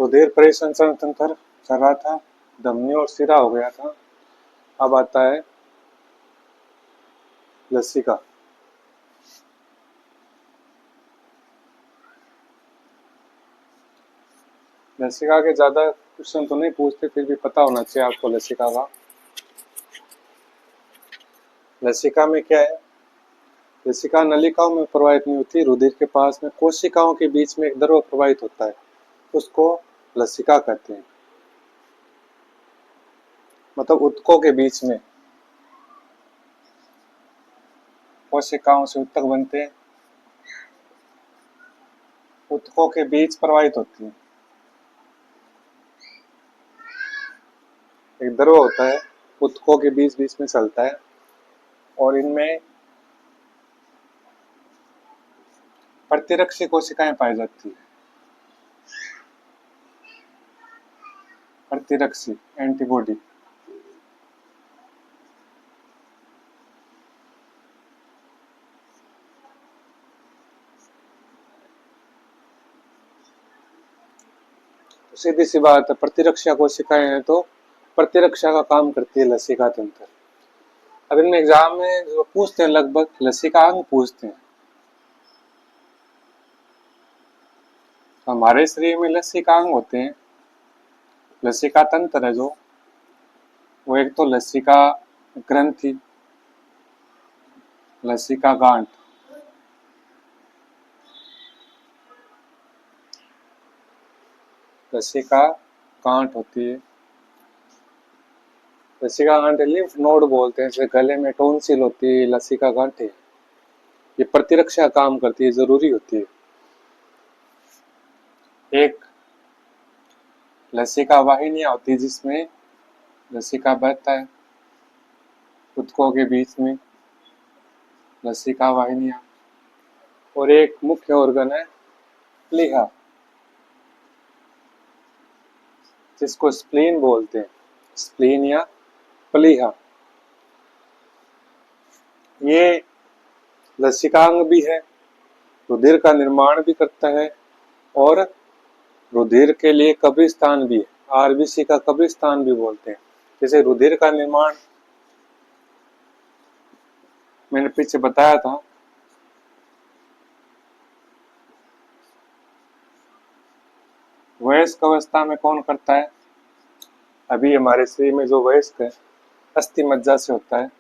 रुधिर परिसंचरण तंत्र चल रहा था, धमनी और सिरा हो गया था। अब आता है लसिका। लसिका के ज्यादा क्वेश्चन तो नहीं पूछते, फिर भी पता होना चाहिए आपको लसिका का। लसिका में क्या है? लसिका नलिकाओं में प्रवाहित नहीं होती, रुधिर के पास में कोशिकाओं के बीच में एक द्रव प्रवाहित होता है, उसको लसिका कहते हैं। मतलब ऊतकों के बीच में कोशिकाओं से ऊतक बनते हैं, ऊतकों के बीच प्रवाहित होती है। एक द्रव होता है, ऊतकों के बीच बीच में चलता है, और इनमें प्रतिरक्षी कोशिकाएं पाई जाती है। प्रतिरक्षी एंटीबॉडी। सीधी सी बात है, प्रतिरक्षा कोशिकाएं हैं तो प्रतिरक्षा का काम करती है लसिका तंत्र। अब इनमें एग्जाम में जो पूछते हैं लगभग लसिकांग पूछते हैं। हमारे शरीर में लसिकांग होते हैं। लसिका तंत्र है जो, वो एक तो लसिका ग्रंथि, लसिका गांठ, लसिका गांठ होती है। लसिका गांठ लिम्फ नोड बोलते हैं, जैसे गले में टोंसिल होती है, लसिका गांठ है। ये प्रतिरक्षा काम करती है, जरूरी होती है। एक लसिका वाहिनियां होती है जिसमें लसिका बहता है ऊतकों के बीच में, लसिका वाहिनियां। और एक मुख्य ऑर्गन है प्लीहा, जिसको स्प्लीन बोलते हैं, स्प्लीन या प्लीहा। ये लसिकांग भी है, रुधिर का निर्माण भी करता है, और रुधिर के लिए कब्रिस्तान भी है। आरबीसी का कब्रिस्तान भी बोलते हैं। जैसे रुधिर का निर्माण मैंने पीछे बताया था, वयस्क अवस्था में कौन करता है? अभी हमारे शरीर में जो वयस्क है, अस्थि मज्जा से होता है।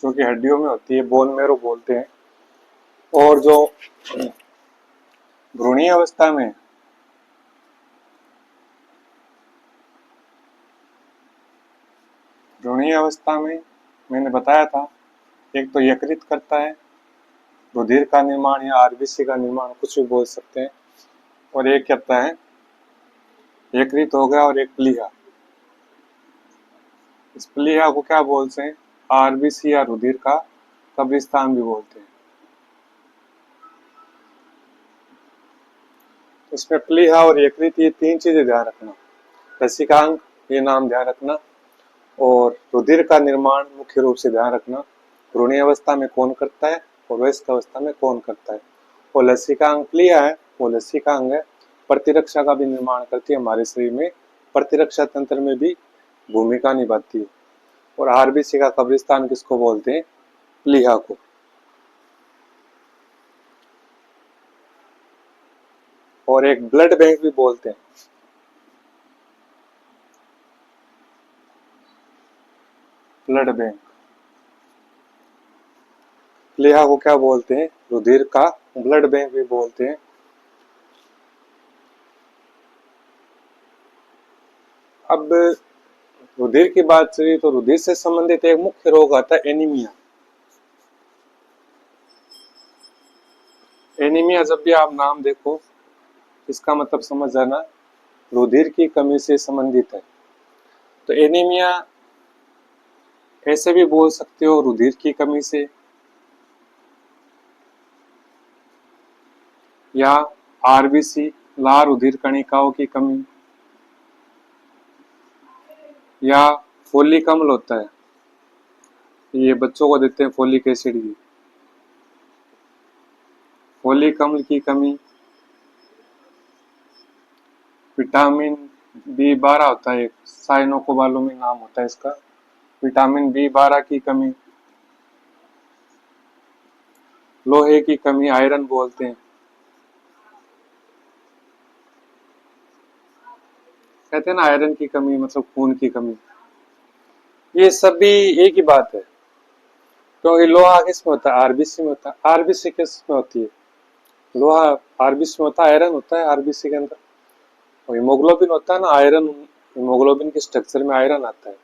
जो कि हड्डियों में होती है, बोन मैरो बोलते हैं। और जो भ्रूणीय अवस्था में, भ्रूणीय अवस्था में मैंने बताया था, एक तो यकृत करता है रुधिर का निर्माण, या आरबीसी का निर्माण, कुछ भी बोल सकते हैं। और एक कहता है यकृत हो गया, और एक प्लीहा। इस प्लीहा को क्या बोलते हैं? आरबीसी या रुधिर का कब्रिस्तान भी बोलते हैं। इसमें प्लीहा और यकृत, ये तीन चीजें ध्यान रखना। लसिकांग ये नाम ध्यान रखना, और रुधिर का निर्माण मुख्य रूप से ध्यान रखना। भ्रूणीय अवस्था में कौन करता है और वयस्क अवस्था में कौन करता है। और लसिकांग प्लीहा है, वो लसिकांग है, प्रतिरक्षा का भी निर्माण करती है, हमारे शरीर में प्रतिरक्षा तंत्र में भी भूमिका निभाती है। और आरबीसी का कब्रिस्तान किसको बोलते हैं? प्लीहा को। और एक ब्लड बैंक भी बोलते हैं। Blood bank. प्लीहा को क्या बोलते हैं? रुधिर का ब्लड बैंक भी बोलते हैं। अब रुधिर की बात चली तो रुधिर से संबंधित एक मुख्य रोग आता है एनीमिया। एनीमिया जब भी आप नाम देखो, इसका मतलब समझ जाना रुधिर की कमी से संबंधित है। तो एनीमिया ऐसे भी बोल सकते हो, रुधिर की कमी से, या आरबीसी लाल रुधिर कणिकाओं की कमी, या फोलिक अम्ल होता है, ये बच्चों को देते हैं फोलिक एसिड की, होली कमल की कमी, विटामिन B12 होता है, एक साइनोकोबालुमिन नाम होता है इसका, विटामिन B12 की कमी, लोहे की कमी आयरन बोलते हैं, कहते हैं ना आयरन की कमी मतलब खून की कमी। ये सब भी एक ही बात है, क्योंकि लोहा किस में होता है, आरबीसी में होता है। आरबीसी किस में होती है, लोहा आरबीसी में होता है, आयरन होता है आरबीसी के अंदर। और हीमोग्लोबिन होता है ना आयरन, हीमोग्लोबिन के स्ट्रक्चर में आयरन आता है,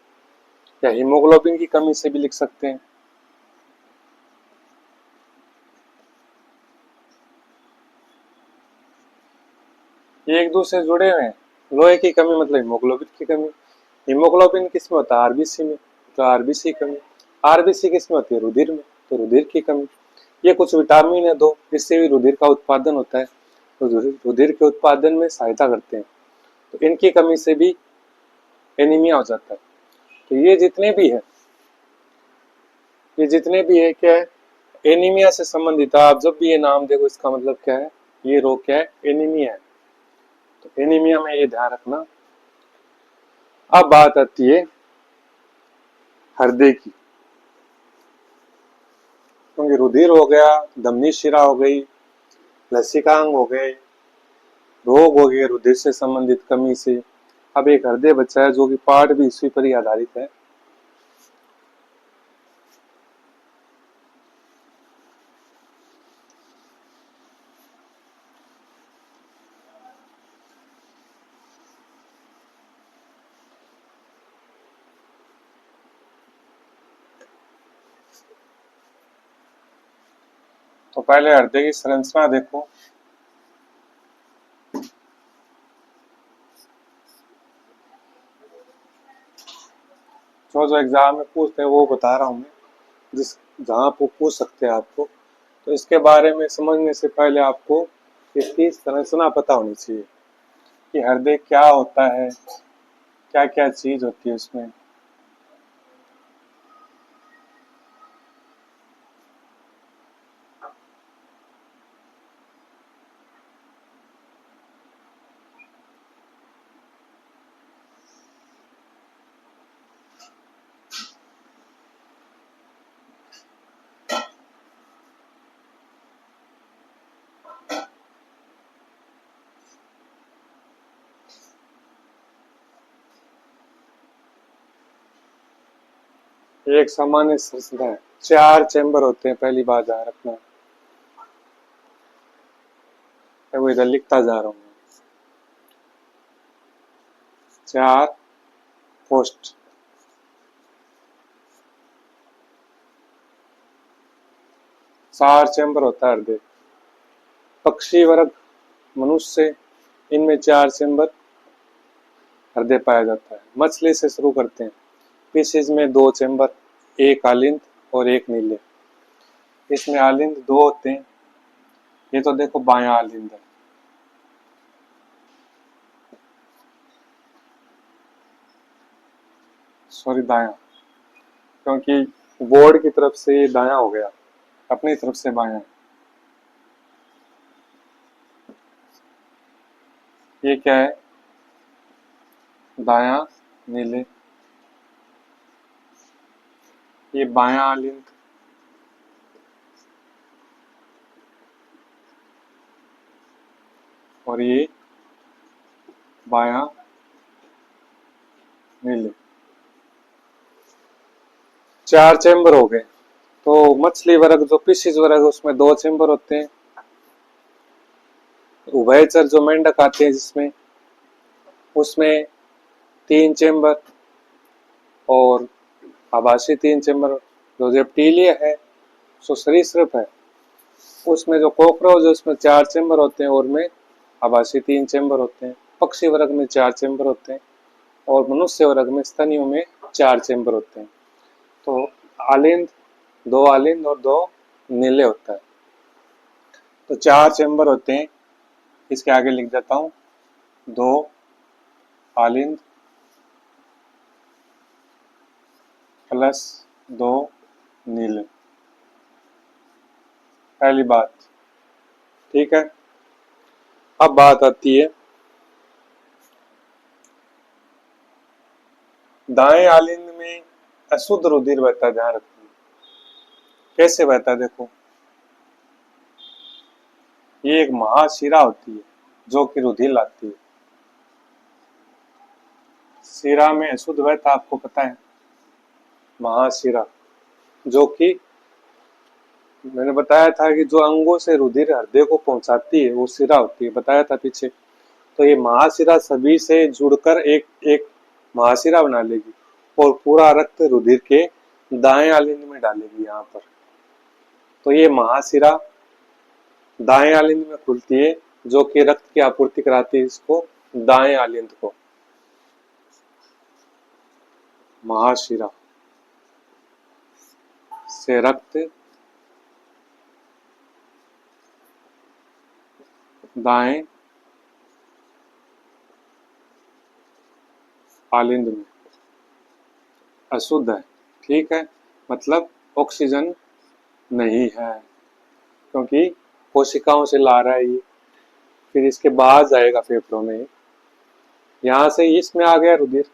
या हीमोग्लोबिन की कमी से भी लिख सकते हैं। ये एक दूसरे से जुड़े हुए हैं। लोहे की कमी मतलब हीमोग्लोबिन की कमी, हीमोग्लोबिन किस में होता है, आरबीसी में, तो आरबीसी की कमी। आरबीसी किस में होती है, रुधिर में, तो रुधिर की कमी। ये कुछ विटामिन है दो, इससे भी रुधिर का उत्पादन होता है, तो रुधिर के उत्पादन में सहायता करते हैं, तो इनकी कमी से भी एनीमिया हो जाता है। तो ये जितने भी है क्या है, एनीमिया से संबंधित है। आप जब भी ये नाम देखो इसका मतलब क्या है, ये रोग क्या है, एनीमिया है। तो एनीमिया में ये ध्यान रखना। अब बात आती है हृदय की, क्योंकि रुधिर हो गया, धमनी शिरा हो गई, लसिकांग हो गए, रोग हो गए रुधिर से संबंधित कमी से। अब एक हृदय बचा है जो कि पाठ भी इसी पर ही आधारित है। तो पहले हृदय की संरचना देखो। जो एग्जाम में पूछते हैं वो बता रहा हूँ मैं, जिस जहाँ आप पूछ सकते हैं आपको। तो इसके बारे में समझने से पहले आपको इसकी संरचना पता होनी चाहिए कि हृदय क्या होता है, क्या क्या चीज होती है उसमें। एक सामान्य संरचना है, 4 चैम्बर होते हैं, पहली बात ध्यान रखना। मैं वो इधर लिखता जा रहा हूँ, 4 पोस्ट। 4 चैम्बर होता है हृदय। पक्षी वर्ग, मनुष्य, इनमें 4 चैम्बर हृदय पाया जाता है। मछली से शुरू करते हैं। फिशेज में 2 चैम्बर, एक आलिंद और एक नीले। इसमें आलिंद 2 होते हैं। ये तो देखो बायां आलिंद है, सॉरी दायां, क्योंकि बोर्ड की तरफ से ये दायां हो गया, अपनी तरफ से बायां है। ये क्या है, दायां नीले। ये बायां आलिंद, और ये बायां नीले। 4 चैम्बर हो गए। तो मछली वर्ग जो फिशेज वर्ग उसमें 2 चैम्बर होते हैं। उभयचर जो मेंढक आते हैं जिसमें, उसमें 3 चैम्बर, और आभासी 3 चैम्बर। जो रेप्टिलिया है, जो सरीसृप है, उसमें जो कॉकरोच है उसमें 4 चैम्बर होते हैं, और में आभासी 3 चैम्बर होते हैं। पक्षी वर्ग में 4 चैम्बर होते हैं, और मनुष्य वर्ग में स्तनियों में 4 चैम्बर होते हैं। तो आलिंद, 2 आलिंद और 2 नीले होता है। तो 4 चैम्बर होते हैं। इसके आगे लिख देता हूं, 2 आलिंद प्लस 2 नीले। पहली बात, ठीक है। अब बात आती है दाएं आलिंद में अशुद्ध रुधिर बहता है, ध्यान रखना। कैसे बहता है देखो, ये एक महाशिरा होती है जो कि रुधिर लाती है। शिरा में अशुद्ध बहता आपको पता है, महाशिरा, जो कि मैंने बताया था कि जो अंगों से रुधिर हृदय को पहुंचाती है वो शिरा होती है, बताया था पीछे। तो ये महाशिरा सभी से जुड़कर एक एक महाशिरा बना लेगी और पूरा रक्त रुधिर के दाएं आलिंद में डालेगी यहाँ पर। तो ये महाशिरा दाएं आलिंद में खुलती है जो कि रक्त की आपूर्ति कराती है इसको, दाएं आलिंद को। महाशिरा से रक्त दाएं आलिंद में अशुद्ध है, ठीक है, मतलब ऑक्सीजन नहीं है, क्योंकि कोशिकाओं से ला रहा है ये, फिर इसके बाद जाएगा फेफड़ों में। यहां से इसमें आ गया रुधिर,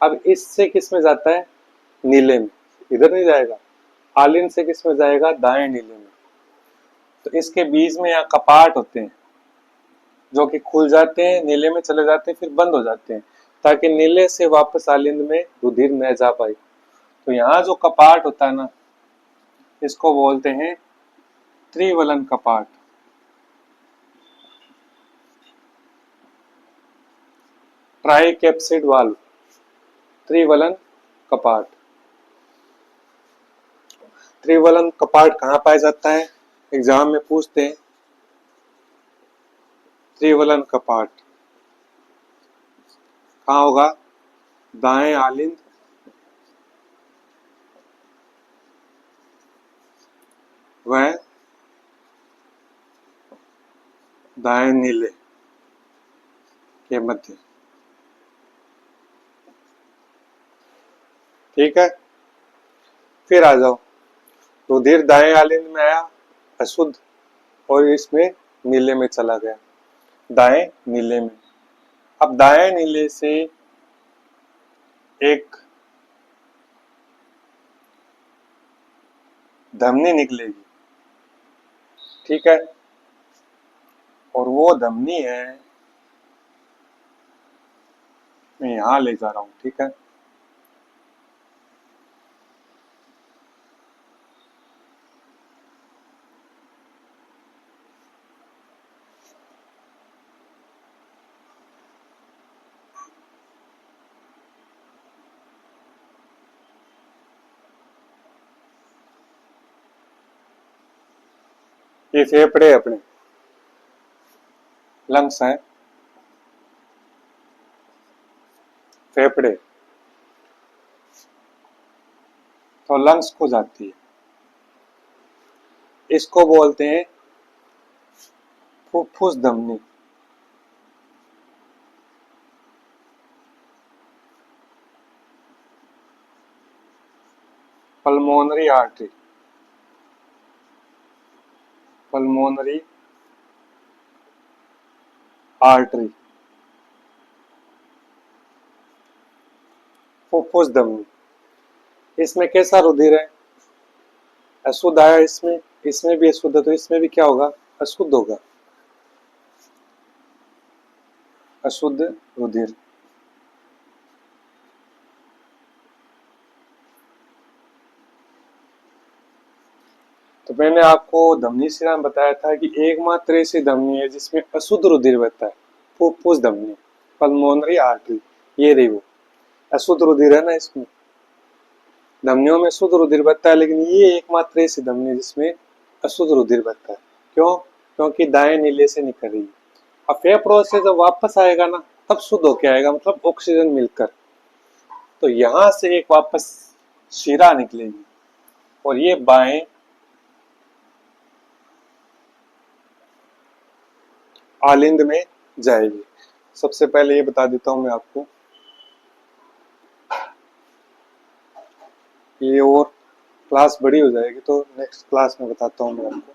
अब इससे किस में जाता है, नीले में, इधर नहीं जाएगा। आलिंद से किस में जाएगा, दाएं नीले में। तो इसके बीच में यहाँ कपाट होते हैं जो कि खुल जाते हैं, नीले में चले जाते हैं, फिर बंद हो जाते हैं, ताकि नीले से वापस आलिंद में रुधिर न जा पाए। तो यहाँ जो कपाट होता है ना, इसको बोलते हैं त्रिवलन कपाट। ट्राइकैप्सिड वाल्व, त्रिवलन कपाट। त्रिवलन कपाट कहाँ पाया जाता है, एग्जाम में पूछते हैं। त्रिवलन कपाट कहाँ होगा, दाएं आलिंद व दाएं नीले के मध्य, ठीक है। फिर आ जाओ, रुधिर दाएं आलिंद में आया अशुद्ध और इसमें नीले में चला गया, दाएं नीले में। अब दाएं नीले से एक धमनी निकलेगी, ठीक है, और वो धमनी है, मैं यहां ले जा रहा हूं, ठीक है। ये फेफड़े अपने लंग्स हैं, फेफड़े, तो लंग्स को जाती है, इसको बोलते हैं फुफ्फुस धमनी। पल्मोनरी आर्टरी, पल्मोनरी आर्टरी, फुफ्फुस धमनी। इसमें कैसा रुधिर है, अशुद्ध आया इसमें, इसमें भी अशुद्ध है, तो इसमें भी क्या होगा, अशुद्ध होगा, अशुद्ध रुधिर। तो मैंने आपको धमनी शिरा में बताया था कि एकमात्र ऐसी धमनी है जिसमें अशुद्ध रुधिर बहता है, फुफ्फुस धमनी, पल्मोनरी आर्टरी, ये रही वो। अशुद्ध रुधिर है ना इसमें, धमनियों में शुद्ध रुधिर बहता है, लेकिन ये एकमात्र ऐसी धमनी जिसमें अशुद्ध रुधिर बहता है। क्यों, क्योंकि दाएं नीले से निकल रही है। अब फेफड़ों से जब वापस आएगा ना, तब शुद्ध होके आएगा, मतलब ऑक्सीजन मिलकर। तो यहां से एक वापस शिरा निकलेगी और ये बाएं आलिंद में जाएगी। सबसे पहले ये बता देता हूं मैं आपको, ये और क्लास बड़ी हो जाएगी तो नेक्स्ट क्लास में बताता हूं मैं आपको।